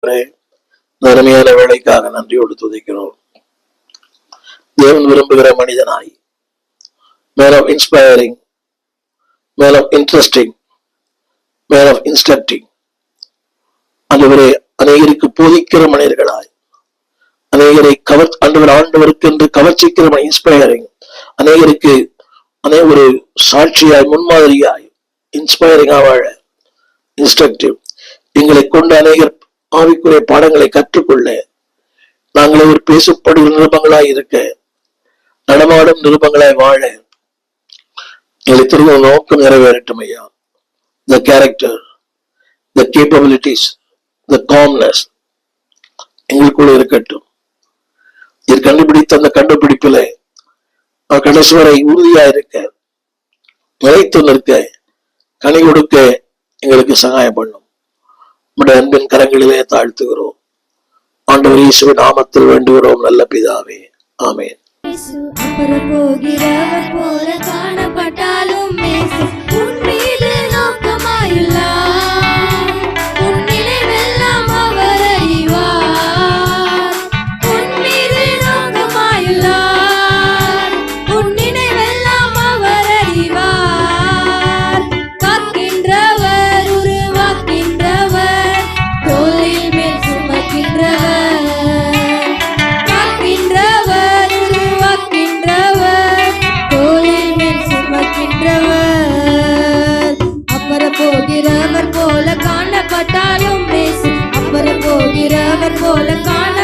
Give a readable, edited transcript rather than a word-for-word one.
ஆண்டவரே, அருமையான வேலைக்காக நன்றியோடு துதிக்கிறோம். தேவன் விரும்புகிற மனிதனாய், man of inspiring, man of interesting, man of instructing, ஆண்டவரே அநேகருக்கு போதிக்கிற மனிதர்களாய், அநேகரை ஆண்டவருக்கு என்று கவர்ச்சிக்கிற இன்ஸ்பைரிங், அநேகருக்கு ஒரு சாட்சியாய், முன்மாதிரியாய், இன்ஸ்பைரிங்கா வாழ, இன்ஸ்ட்ரக்டிவ், எங்களை கொண்டு அநேகர் ஆவிக்குரிய பாடங்களை கற்றுக்கொள்ள, நாங்களே ஒரு பேசப்படுகிற நிருபங்களாய் இருக்க, நடமாடும் நிருபங்களாய் வாழ எங்களை திரும்ப நோக்கம் நிறைவேறட்டும் ஐயா. The character, the capabilities, the calmness எங்களுக்குள்ள இருக்கட்டும். இது கண்டுபிடித்த அந்த கண்டுபிடிப்பில கடைசி வரை உறுதியா இருக்க, நிலைத்து நிற்க, கனி கொடுக்க எங்களுக்கு சகாயம் பண்ணும். நம்முடைய அன்பின் கரங்களிலே தாழ்த்துகிறோம். ஆண்டவர் இயேசுவின் நாமத்தில் வேண்டுகிறோம் நல்ல பிதாவே, ஆமென். போகிறவர் போல காணப்பட்டாலும் அப்புறம் போகிறவர் போல காண